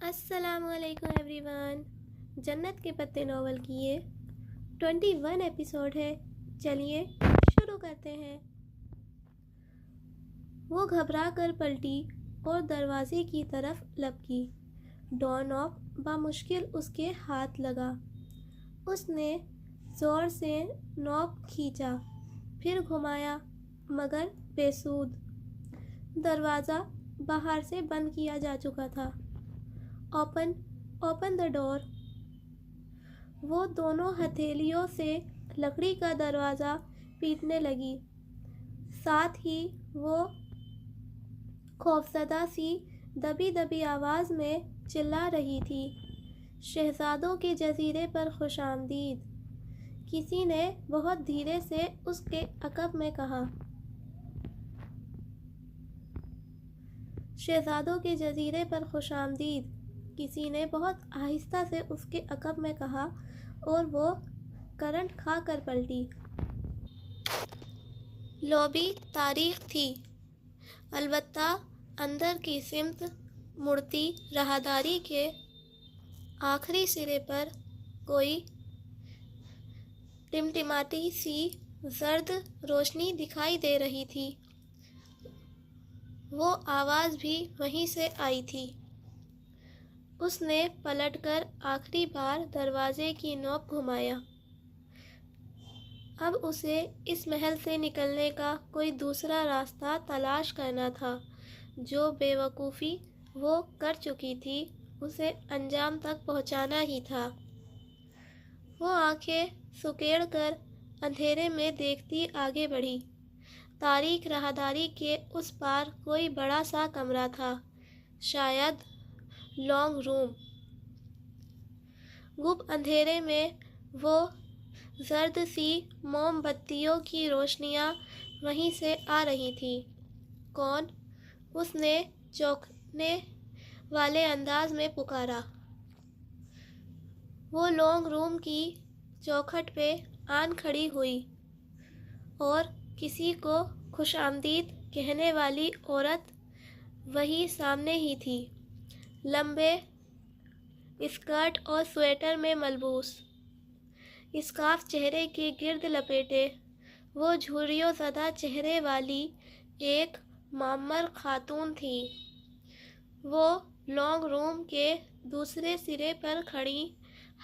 السلام علیکم every one. جنت کے پتے ناول کی یہ 21 ایپیسوڈ ہے. چلیے شروع کرتے ہیں. وہ گھبرا کر پلٹی اور دروازے کی طرف لپکی. ڈور ناپ بامشکل اس کے ہاتھ لگا. اس نے زور سے ناپ کھینچا، پھر گھمایا، مگر بے سود. دروازہ باہر سے بند کیا جا چکا تھا. اوپن دا ڈور. وہ دونوں ہتھیلیوں سے لکڑی کا دروازہ پیٹنے لگی. ساتھ ہی وہ خوفزدہ سی دبی دبی آواز میں چلا رہی تھی، شہزادوں کے جزیرے پر خوش آمدید. کسی نے بہت دھیرے سے اس کے عقب میں کہا. شہزادوں کے جزیرے پر خوش آمدید، کسی نے بہت آہستہ سے اس کے عقب میں کہا، اور وہ کرنٹ کھا کر پلٹی. لابی تاریک تھی، البتہ اندر کی سمت مڑتی راہداری کے آخری سرے پر کوئی ٹمٹماتی سی زرد روشنی دکھائی دے رہی تھی. وہ آواز بھی وہیں سے آئی تھی. اس نے پلٹ کر آخری بار دروازے کی نوک گھمایا. اب اسے اس محل سے نکلنے کا کوئی دوسرا راستہ تلاش کرنا تھا. جو بے وقوفی وہ کر چکی تھی اسے انجام تک پہنچانا ہی تھا. وہ آنکھیں سکیڑ کر اندھیرے میں دیکھتی آگے بڑھی. تاریک راہداری کے اس پار کوئی بڑا سا کمرہ تھا، شاید لانگ روم. گپ اندھیرے میں وہ زرد سی موم بتیوں کی روشنیاں وہیں سے آ رہی تھیں. کون؟ اس نے چونکنے والے انداز میں پکارا. وہ لانگ روم کی چوکھٹ پہ آن کھڑی ہوئی، اور کسی کو خوش آمدید کہنے والی عورت وہی سامنے ہی تھی، لمبے اسکرٹ اور سویٹر میں ملبوس، اسکارف چہرے کے گرد لپیٹے. وہ جھریوں زدہ چہرے والی ایک معمر خاتون تھی. وہ لانگ روم کے دوسرے سرے پر کھڑی،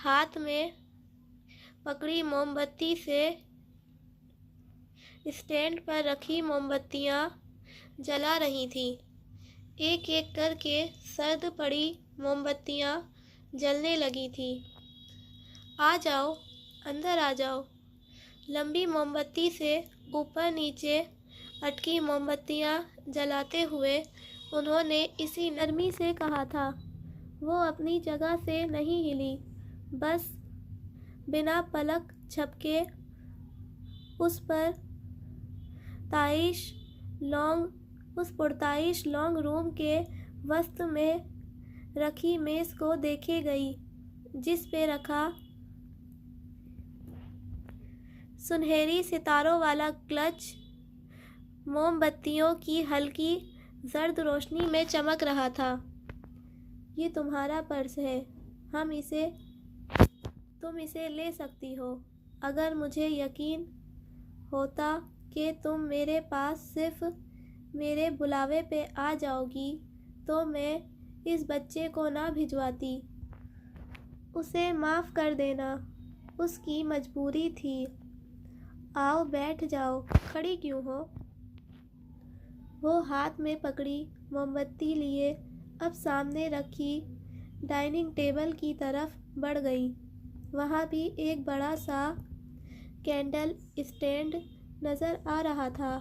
ہاتھ میں پکڑی موم بتی سے اسٹینڈ پر رکھی موم بتیاں جلا رہی تھی. ایک ایک کر کے سرد پڑی موم بتیاں جلنے لگی تھیں. آ جاؤ، اندر آ جاؤ. لمبی موم بتی سے اوپر نیچے اٹکی موم بتیاں جلاتے ہوئے انہوں نے اسی نرمی سے کہا تھا. وہ اپنی جگہ سے نہیں ہلی، بس بنا پلک جھپکے اس پرتعیش لانگ روم کے وسط میں رکھی میز کو دیکھے گئی، جس پہ رکھا سنہری ستاروں والا کلچ موم بتیوں کی ہلکی زرد روشنی میں چمک رہا تھا. یہ تمہارا پرس ہے، تم اسے لے سکتی ہو. اگر مجھے یقین ہوتا کہ تم میرے پاس صرف میرے بلاوے پہ آ جاؤ گی تو میں اس بچے کو نہ بھجواتی. اسے معاف کر دینا اس کی مجبوری تھی. آؤ بیٹھ جاؤ، کھڑی کیوں ہو؟ وہ ہاتھ میں پکڑی موم بتی لیے اب سامنے رکھی ڈائننگ ٹیبل کی طرف بڑھ گئی. وہاں بھی ایک بڑا سا کینڈل اسٹینڈ نظر آ رہا تھا.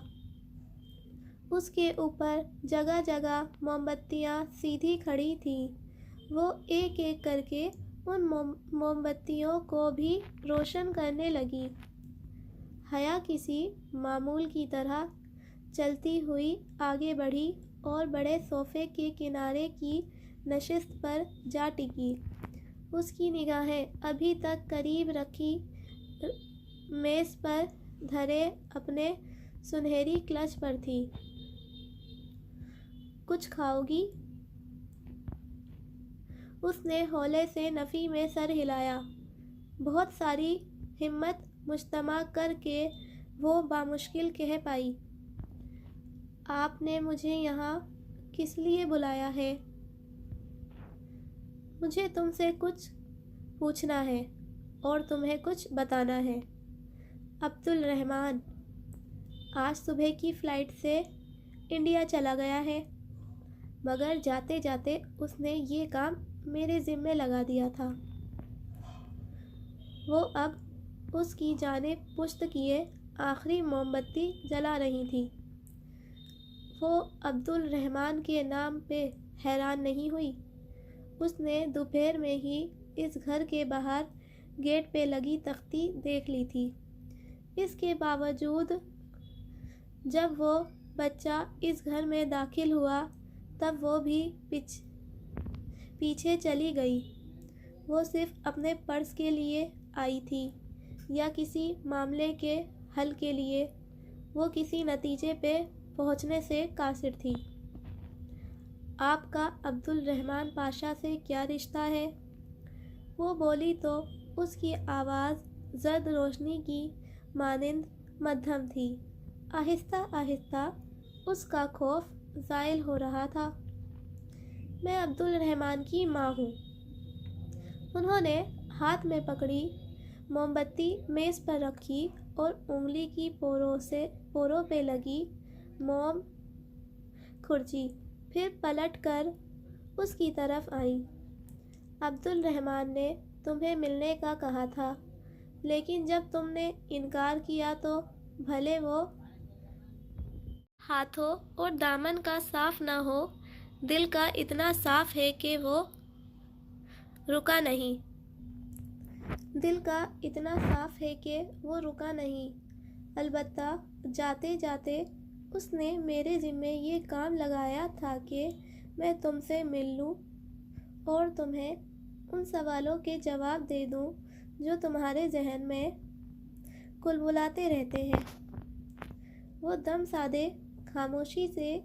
اس کے اوپر جگہ جگہ موم بتیاں سیدھی کھڑی تھیں. وہ ایک ایک کر کے ان موم بتیوں کو بھی روشن کرنے لگی. حیا کسی معمول کی طرح چلتی ہوئی آگے بڑھی اور بڑے صوفے کے کنارے کی نشست پر جا ٹکی. اس کی نگاہیں ابھی تک قریب رکھی میز پر دھرے اپنے سنہری کلچ پر تھی. کچھ کھاؤ گی؟ اس نے ہولے سے نفی میں سر ہلایا۔ بہت ساری ہمت مجتمع کر کے وہ بامشکل کہہ پائی، آپ نے مجھے یہاں کس لیے بلایا ہے؟ مجھے تم سے کچھ پوچھنا ہے اور تمہیں کچھ بتانا ہے۔ عبدالرحمن آج صبح کی فلائٹ سے انڈیا چلا گیا ہے، مگر جاتے جاتے اس نے یہ کام میرے ذمے لگا دیا تھا۔ وہ اب اس کی جانب پشت کیے آخری موم بتی جلا رہی تھی۔ وہ عبدالرحمن کے نام پہ حیران نہیں ہوئی۔ اس نے دوپہر میں ہی اس گھر کے باہر گیٹ پہ لگی تختی دیکھ لی تھی۔ اس کے باوجود جب وہ بچہ اس گھر میں داخل ہوا تب وہ بھی پیچھے چلی گئی۔ وہ صرف اپنے پرس کے لیے آئی تھی یا کسی معاملے کے حل کے لیے؟ وہ کسی نتیجے پہ پہنچنے سے قاصر تھی۔ آپ کا عبدالرحمن پاشا سے کیا رشتہ ہے؟ وہ بولی تو اس کی آواز زرد روشنی کی مانند مدھم تھی۔ آہستہ آہستہ اس کا خوف زائل ہو رہا تھا۔ میں عبدالرحمن کی ماں ہوں۔ انہوں نے ہاتھ میں پکڑی موم بتی میز پر رکھی اور انگلی کی پوروں پہ لگی موم کھرچی، پھر پلٹ کر اس کی طرف آئیں۔ عبدالرحمن نے تمہیں ملنے کا کہا تھا، لیکن جب تم نے انکار کیا تو بھلے وہ ہاتھوں اور دامن کا صاف نہ ہو، دل کا اتنا صاف ہے کہ وہ رکا نہیں۔ دل کا اتنا صاف ہے کہ وہ رکا نہیں۔ البتہ جاتے جاتے اس نے میرے ذمے یہ کام لگایا تھا کہ میں تم سے مل لوں اور تمہیں ان سوالوں کے جواب دے دوں جو تمہارے ذہن میں کلبلاتے رہتے ہیں۔ وہ دم سادے خاموشی سے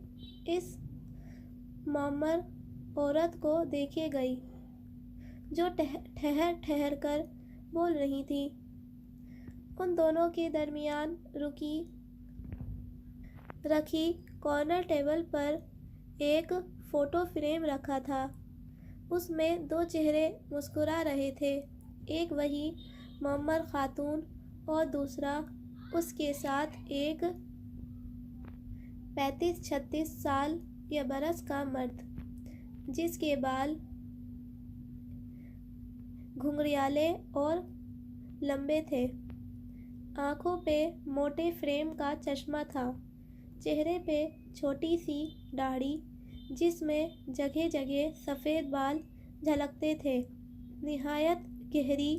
اس معمر عورت کو دیکھے گئی جو ٹھہر ٹھہر کر بول رہی تھی۔ ان دونوں کے درمیان رکھی کارنر ٹیبل پر ایک فوٹو فریم رکھا تھا۔ اس میں دو چہرے مسکرا رہے تھے، ایک وہی معمر خاتون اور دوسرا اس کے ساتھ ایک 35-36 سال یا برس کا مرد، جس کے بال گھنگریالے اور لمبے تھے۔ آنکھوں پہ موٹے فریم کا چشمہ تھا، چہرے پہ چھوٹی سی داڑھی جس میں جگہ جگہ سفید بال جھلکتے تھے۔ نہایت گہری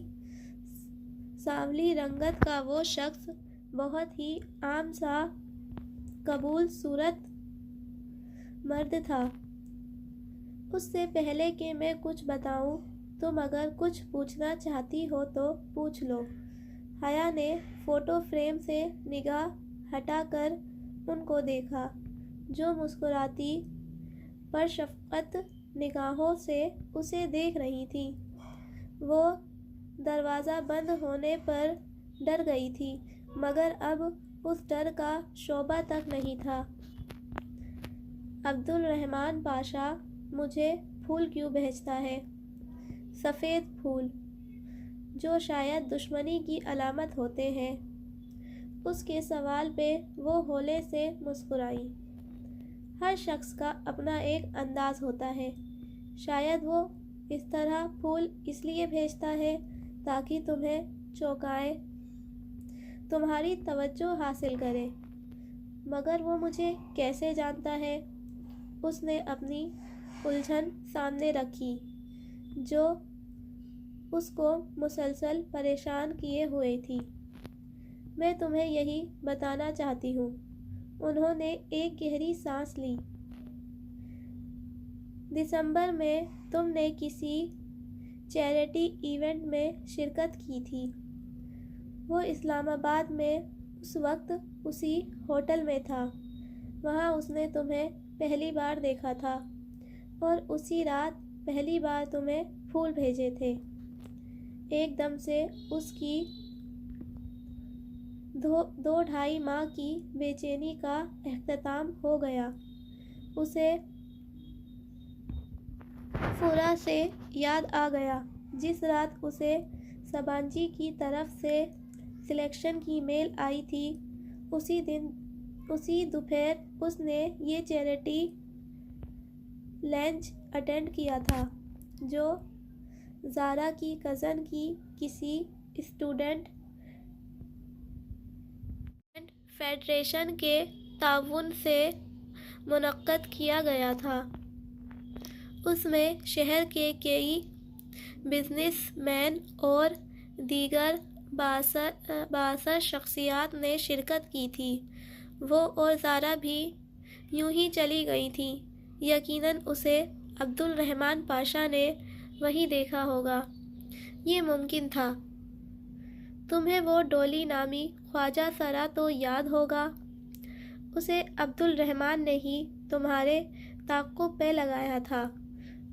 سانولی رنگت کا وہ شخص بہت ہی عام سا قبول صورت مرد تھا۔ اس سے پہلے کہ میں کچھ بتاؤں، تم اگر کچھ پوچھنا چاہتی ہو تو پوچھ لو۔ حیا نے فوٹو فریم سے نگاہ ہٹا کر ان کو دیکھا، جو مسکراتی پرشفقت نگاہوں سے اسے دیکھ رہی تھیں۔ وہ دروازہ بند ہونے پر ڈر گئی تھی، مگر اب اس ڈر کا شعبہ تک نہیں تھا۔ عبدالرحمن پاشا مجھے پھول کیوں بھیجتا ہے؟ سفید پھول، جو شاید دشمنی کی علامت ہوتے ہیں۔ اس کے سوال پہ وہ ہولے سے مسکرائی۔ ہر شخص کا اپنا ایک انداز ہوتا ہے۔ شاید وہ اس طرح پھول اس لیے بھیجتا ہے تاکہ تمہیں چونکائے، تمہاری توجہ حاصل کرے۔ مگر وہ مجھے کیسے جانتا ہے؟ اس نے اپنی الجھن سامنے رکھی جو اس کو مسلسل پریشان کیے ہوئے تھی۔ میں تمہیں یہی بتانا چاہتی ہوں۔ انہوں نے ایک گہری سانس لی۔ دسمبر میں تم نے کسی چیریٹی ایونٹ میں شرکت کی تھی۔ وہ اسلام آباد میں اس وقت اسی ہوٹل میں تھا۔ وہاں اس نے تمہیں پہلی بار دیکھا تھا اور اسی رات پہلی بار تمہیں پھول بھیجے تھے۔ ایک دم سے اس کی 2-2.5 ماہ کی بے چینی کا اختتام ہو گیا۔ اسے فورا سے یاد آ گیا جس رات اسے سبانجی کی طرف سے سلیکشن کی میل آئی تھی۔ اسی دوپہر اس نے یہ چیریٹی لنچ اٹینڈ کیا تھا جو زارا کی کزن کی کسی اسٹوڈنٹ فیڈریشن کے تعاون سے منعقد کیا گیا تھا۔ اس میں شہر کے کئی بزنس مین اور دیگر بااثر شخصیات نے شرکت کی تھی۔ وہ اور زارا بھی یوں ہی چلی گئی تھیں۔ یقیناً اسے عبد الرحمن پاشا نے وہیں دیکھا ہوگا۔ یہ ممکن تھا۔ تمہیں وہ ڈولی نامی خواجہ سرا تو یاد ہوگا۔ اسے عبد الرحمن نے ہی تمہارے تعاقب پہ لگایا تھا۔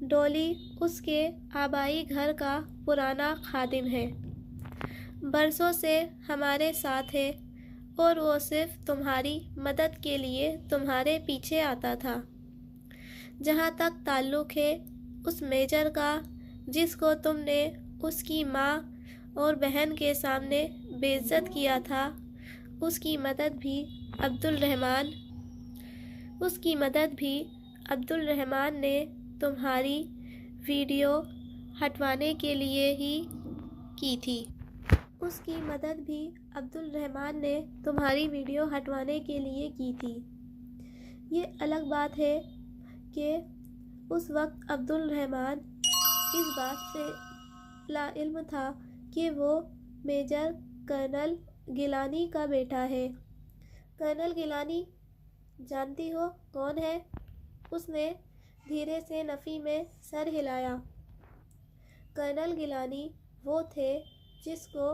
ڈولی اس کے آبائی گھر کا پرانا خادم ہے، برسوں سے ہمارے ساتھ ہے اور وہ صرف تمہاری مدد کے لیے تمہارے پیچھے آتا تھا۔ جہاں تک تعلق ہے اس میجر کا جس کو تم نے اس کی ماں اور بہن کے سامنے بے عزت کیا تھا، اس کی مدد بھی عبد الرحمن نے تمہاری ویڈیو ہٹوانے کے لیے ہی کی تھی۔ اس کی مدد بھی عبد الرحمن نے تمہاری ویڈیو ہٹوانے کے لیے کی تھی۔ یہ الگ بات ہے کہ اس وقت عبد الرحمن اس بات سے لاعلم تھا کہ وہ میجر کرنل گیلانی کا بیٹا ہے۔ کرنل گیلانی جانتی ہو کون ہے؟ اس نے دھیرے سے نفی میں سر ہلایا۔ کرنل گیلانی وہ تھے جس کو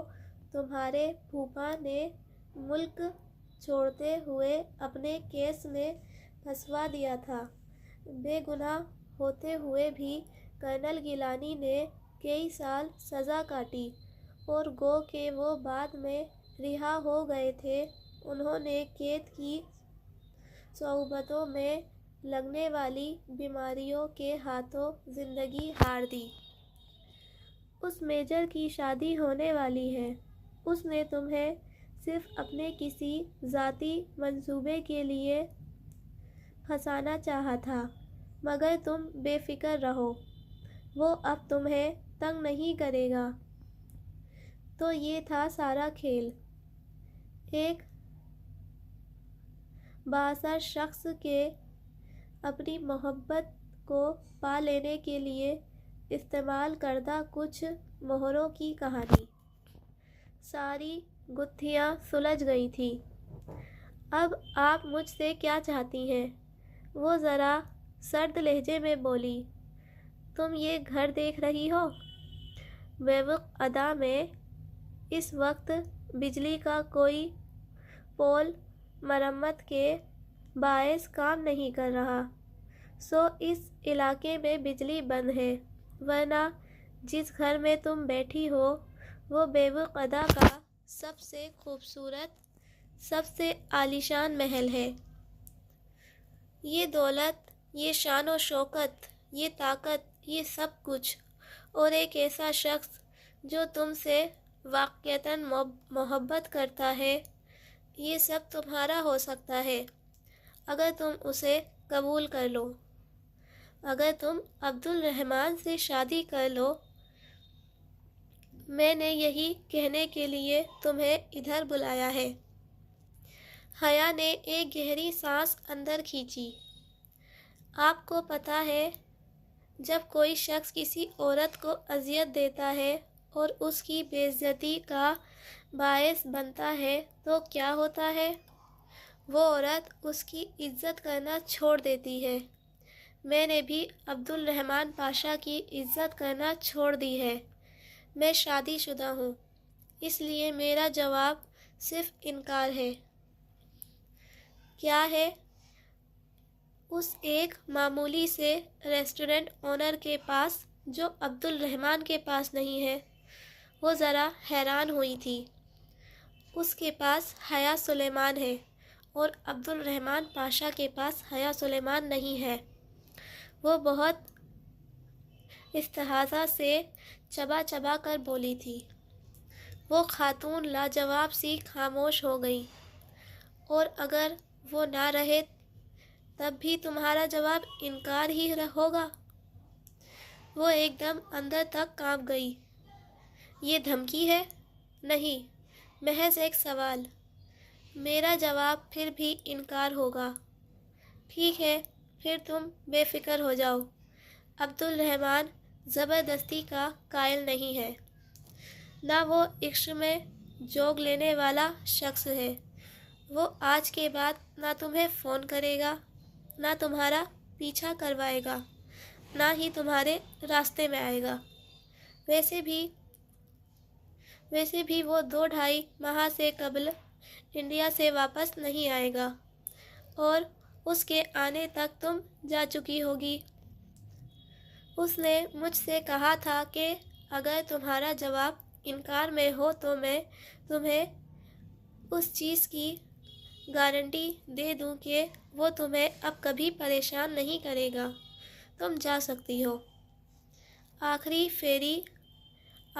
تمہارے پھوپھا نے ملک چھوڑتے ہوئے اپنے کیس میں پھنسوا دیا تھا۔ بے گناہ ہوتے ہوئے بھی کرنل گیلانی نے کئی سال سزا کاٹی اور گو کہ وہ بعد میں رہا ہو گئے تھے۔ انہوں نے قید کی صعوبتوں میں لگنے والی بیماریوں کے ہاتھوں زندگی ہار دی۔ اس میجر کی شادی ہونے والی ہے۔ اس نے تمہیں صرف اپنے کسی ذاتی منصوبے کے لیے پھنسانا چاہا تھا، مگر تم بے فکر رہو، وہ اب تمہیں تنگ نہیں کرے گا۔ تو یہ تھا سارا کھیل۔ ایک بااثر شخص کے اپنی محبت کو پا لینے کے لیے استعمال کردہ کچھ مہروں کی کہانی۔ ساری گتھیاں سلجھ گئی تھیں۔ اب آپ مجھ سے کیا چاہتی ہیں؟ وہ ذرا سرد لہجے میں بولی۔ تم یہ گھر دیکھ رہی ہو؟ بیوق ادا میں اس وقت بجلی کا کوئی پول مرمت کے باعث کام نہیں کر رہا، سو اس علاقے میں بجلی بند ہے، ورنہ جس گھر میں تم بیٹھی ہو وہ بیوق ادا کا سب سے خوبصورت، سب سے عالیشان محل ہے۔ یہ دولت، یہ شان و شوکت، یہ طاقت، یہ سب کچھ، اور ایک ایسا شخص جو تم سے واقعتاً محبت کرتا ہے، یہ سب تمہارا ہو سکتا ہے اگر تم اسے قبول کر لو، اگر تم عبد الرحمن سے شادی کر لو۔ میں نے یہی کہنے کے لیے تمہیں ادھر بلایا ہے۔ حیا نے ایک گہری سانس اندر کھینچی۔ آپ کو پتہ ہے جب کوئی شخص کسی عورت کو اذیت دیتا ہے اور اس کی بے عزتی کا باعث بنتا ہے تو کیا ہوتا ہے؟ وہ عورت اس کی عزت کرنا چھوڑ دیتی ہے۔ میں نے بھی عبد الرحمن پاشا کی عزت کرنا چھوڑ دی ہے۔ میں شادی شدہ ہوں، اس لیے میرا جواب صرف انکار ہے۔ کیا ہے؟ اس ایک معمولی سے ریسٹورنٹ اونر کے پاس جو عبد الرحمن کے پاس نہیں ہے، وہ ذرا حیران ہوئی تھی۔ اس کے پاس حیا سلیمان ہے اور عبد الرحمن پاشا کے پاس حیا سلیمان نہیں ہے۔ وہ بہت استحاضہ سے چبا چبا کر بولی تھی۔ وہ خاتون لاجواب سی خاموش ہو گئی۔ اور اگر وہ نہ رہے تب بھی تمہارا جواب انکار ہی ہوگا؟ وہ ایک دم اندر تک کانپ گئی۔ یہ دھمکی ہے؟ نہیں، محض ایک سوال۔ میرا جواب پھر بھی انکار ہوگا۔ ٹھیک ہے، پھر تم بے فکر ہو جاؤ۔ عبد الرحمن زبردستی کا قائل نہیں ہے، نہ وہ عشق میں جوگ لینے والا شخص ہے۔ وہ آج کے بعد نہ تمہیں فون کرے گا، نہ تمہارا پیچھا کروائے گا، نہ ہی تمہارے راستے میں آئے گا۔ ویسے بھی وہ 2-2.5 ماہ سے قبل انڈیا سے واپس نہیں آئے گا، اور اس کے آنے تک تم جا چکی ہوگی۔ اس نے مجھ سے کہا تھا کہ اگر تمہارا جواب انکار میں ہو تو میں تمہیں اس چیز کی گارنٹی دے دوں کہ وہ تمہیں اب کبھی پریشان نہیں کرے گا۔ تم جا سکتی ہو۔ آخری فیری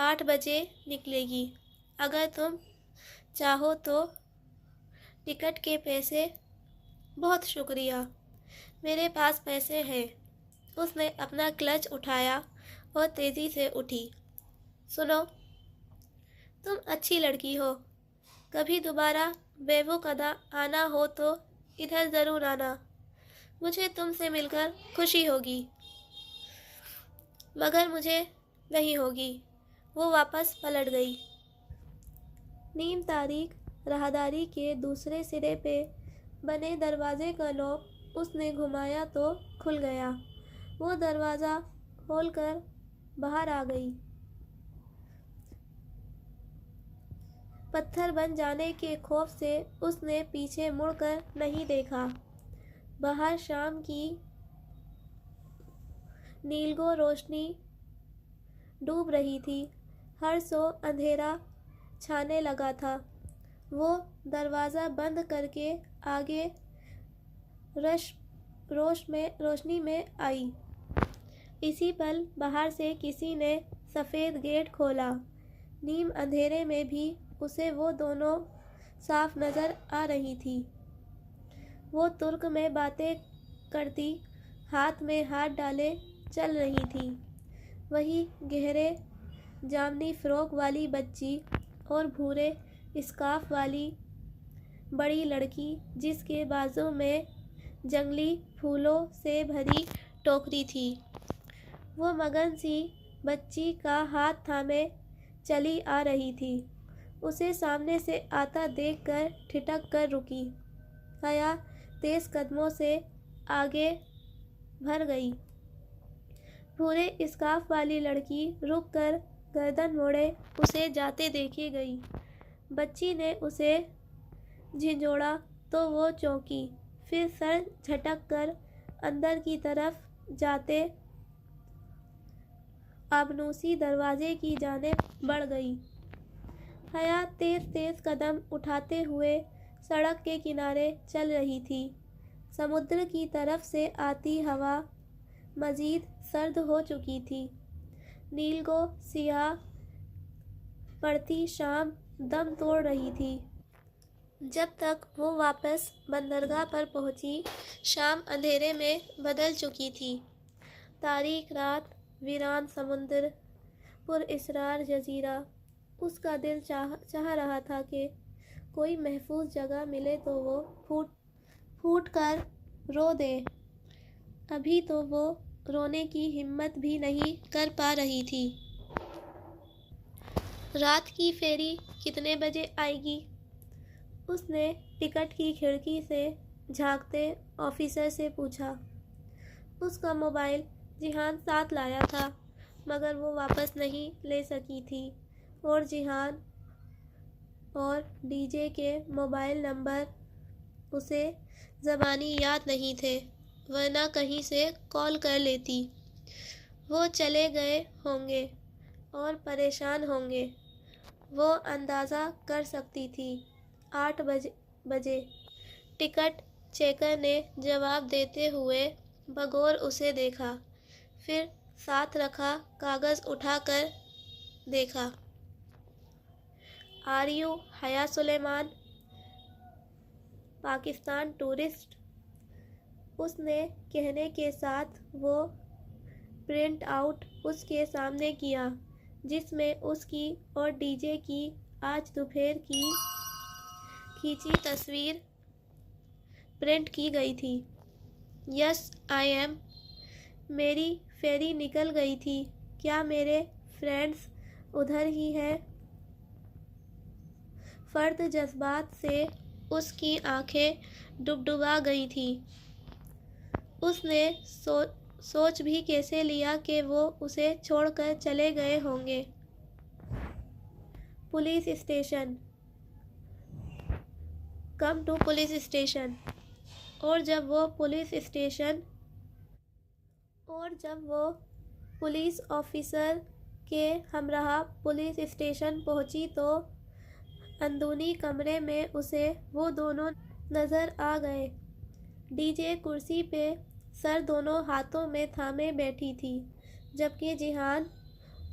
8 بجے نکلے گی۔ اگر تم چاہو تو ٹکٹ کے پیسے۔ بہت شکریہ، میرے پاس پیسے ہیں۔ اس نے اپنا کلچ اٹھایا اور تیزی سے اٹھی۔ سنو، تم اچھی لڑکی ہو۔ کبھی دوبارہ بیوقدہ آنا ہو تو ادھر ضرور آنا۔ مجھے تم سے مل کر خوشی ہوگی، مگر مجھے نہیں ہوگی۔ وہ واپس پلٹ گئی۔ نیم تاریک راہداری کے دوسرے سرے پہ بنے دروازے کا لوک اس نے گھمایا تو کھل گیا۔ وہ دروازہ کھول کر باہر آ گئی۔ پتھر بن جانے کے خوف سے اس نے پیچھے مڑ کر نہیں دیکھا۔ باہر شام کی نیلگوں روشنی ڈوب رہی تھی۔ ہر سو اندھیرا چھانے لگا تھا۔ وہ دروازہ بند کر کے آگے روشنی میں آئی۔ اسی پل باہر سے کسی نے سفید گیٹ کھولا۔ نیم اندھیرے میں بھی اسے وہ دونوں صاف نظر آ رہی تھی۔ وہ ترک میں باتیں کرتی، ہاتھ میں ہاتھ ڈالے چل رہی تھی۔ وہی گہرے جامنی فراق والی بچی اور بھورے اسکارف والی بڑی لڑکی جس کے بازو میں جنگلی پھولوں سے بھری ٹوکری تھی۔ وہ مگن سی بچی کا ہاتھ تھامے چلی آ رہی تھی۔ اسے سامنے سے آتا دیکھ کر ٹھٹک کر رکی۔ حیا تیز قدموں سے آگے بڑھ گئی۔ بھورے اسکارف والی لڑکی رک کر گردن موڑے اسے جاتے دیکھے گئی۔ بچی نے اسے جھنجھوڑا تو وہ چونکی، پھر سر جھٹک کر اندر کی طرف جاتے آبنوسی دروازے کی جانب بڑھ گئی۔ حیا تیز تیز قدم اٹھاتے ہوئے سڑک کے کنارے چل رہی تھی۔ سمندر کی طرف سے آتی ہوا مزید سرد ہو چکی تھی۔ نیلگوں سیاہ پڑتی شام دم توڑ رہی تھی۔ جب تک وہ واپس بندرگاہ پر پہنچی، شام اندھیرے میں بدل چکی تھی۔ تاریک رات، ویران سمندر، پراسرار جزیرہ۔ اس کا دل چاہ رہا تھا کہ کوئی محفوظ جگہ ملے تو وہ پھوٹ کر رو دے۔ ابھی تو وہ رونے کی ہمت بھی نہیں کر پا رہی تھی۔ رات کی فیری کتنے بجے آئے گی؟ اس نے ٹکٹ کی کھڑکی سے جھانکتے آفیسر سے پوچھا۔ اس کا موبائل جیحان ساتھ لایا تھا، مگر وہ واپس نہیں لے سکی تھی، اور جیحان اور ڈی جے کے موبائل نمبر اسے زبانی یاد نہیں تھے۔ ورنہ کہیں سے کال کر لیتی۔ وہ چلے گئے ہوں گے اور پریشان ہوں گے، وہ اندازہ کر سکتی تھی۔ 8 بجے ٹکٹ چیکر نے جواب دیتے ہوئے بغور اسے دیکھا، پھر ساتھ رکھا کاغذ اٹھا کر دیکھا۔ آر یو حیا سلیمان، پاکستان ٹورسٹ؟ اس نے کہنے کے ساتھ وہ پرنٹ آؤٹ اس کے سامنے کیا جس میں اس کی اور ڈی جے کی آج دوپہر کی کھینچی تصویر پرنٹ کی گئی تھی۔ یس آئی ایم۔ میری فیری نکل گئی تھی۔ کیا میرے فرینڈز ادھر ہی ہیں؟ فرد جذبات سے اس کی آنکھیں ڈبڈبا گئی تھیں۔ اس نے سوچ بھی کیسے لیا کہ وہ اسے چھوڑ کر چلے گئے ہوں گے۔ Police station. Come to police station. اور جب وہ پولیس آفیسر کے ہمراہ پولیس اسٹیشن پہنچی تو اندرونی کمرے میں اسے وہ دونوں نظر آ گئے۔ ڈی جے کرسی پہ سر دونوں ہاتھوں میں تھامے بیٹھی تھی، جبکہ جیحان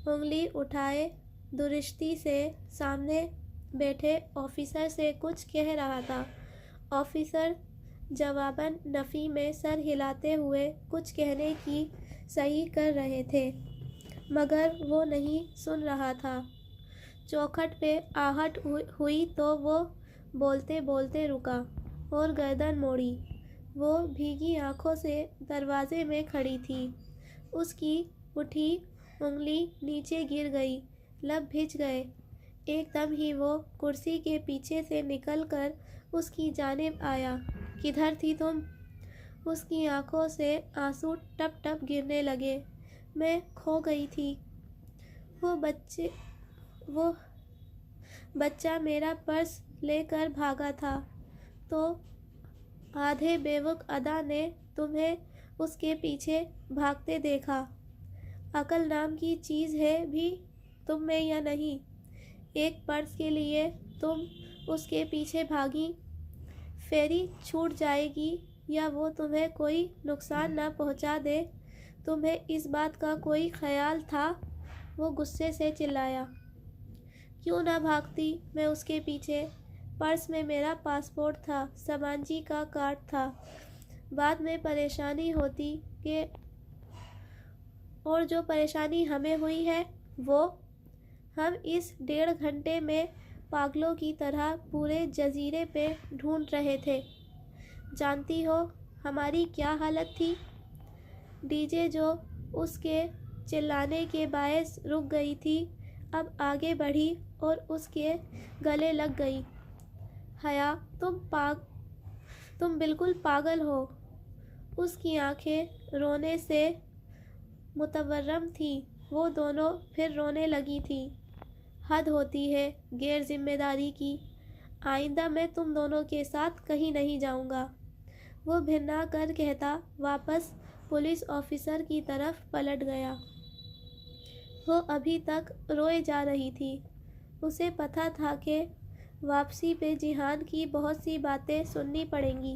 انگلی اٹھائے درستی سے سامنے بیٹھے آفیسر سے کچھ کہہ رہا تھا۔ آفیسر جواباً نفی میں سر ہلاتے ہوئے کچھ کہنے کی صحیح کر رہے تھے، مگر وہ نہیں سن رہا تھا۔ چوکھٹ پہ آہٹ ہوئی تو وہ بولتے بولتے رکا اور گردن موڑی۔ وہ بھیگی آنکھوں سے دروازے میں کھڑی تھی۔ اس کی اٹھی انگلی نیچے گر گئی، لب بھیج گئے۔ ایک دم ہی وہ کرسی کے پیچھے سے نکل کر اس کی جانب آیا۔ کدھر تھی تم؟ اس کی آنکھوں سے آنسو ٹپ ٹپ گرنے لگے۔ میں کھو گئی تھی۔ وہ بچہ میرا پرس لے کر بھاگا تھا تو آدھے بیوق ادا نے تمہیں اس کے پیچھے بھاگتے دیکھا۔ عقل نام کی چیز ہے بھی تم میں یا نہیں؟ ایک پرس کے لیے تم اس کے پیچھے بھاگی؟ فیری چھوٹ جائے گی یا وہ تمہیں کوئی نقصان نہ پہنچا دے، تمہیں اس بات کا کوئی خیال تھا؟ وہ غصے سے چلایا۔ کیوں نہ بھاگتی میں اس کے پیچھے؟ پرس میں میرا پاسپورٹ تھا، سمانجی کا کارڈ تھا۔ بعد میں پریشانی ہوتی کہ اور جو پریشانی ہمیں ہوئی ہے وہ ہم اس 1.5 گھنٹے میں پاگلوں کی طرح پورے جزیرے پہ ڈھونڈ رہے تھے۔ جانتی ہو ہماری کیا حالت تھی؟ ڈی جے جو اس کے چلانے کے باعث رک گئی تھی، اب آگے بڑھی اور اس کے گلے لگ گئی۔ حیا تم بالکل پاگل ہو۔ اس کی آنکھیں رونے سے متورم تھیں۔ وہ دونوں پھر رونے لگی تھیں۔ حد ہوتی ہے غیر ذمہ داری کی۔ آئندہ میں تم دونوں کے ساتھ کہیں نہیں جاؤں گا، وہ بھرنا کر کہتا واپس پولیس آفیسر کی طرف پلٹ گیا۔ وہ ابھی تک روئے جا رہی تھی۔ اسے پتہ تھا کہ واپسی پہ جیحان کی بہت سی باتیں سننی پڑیں گی۔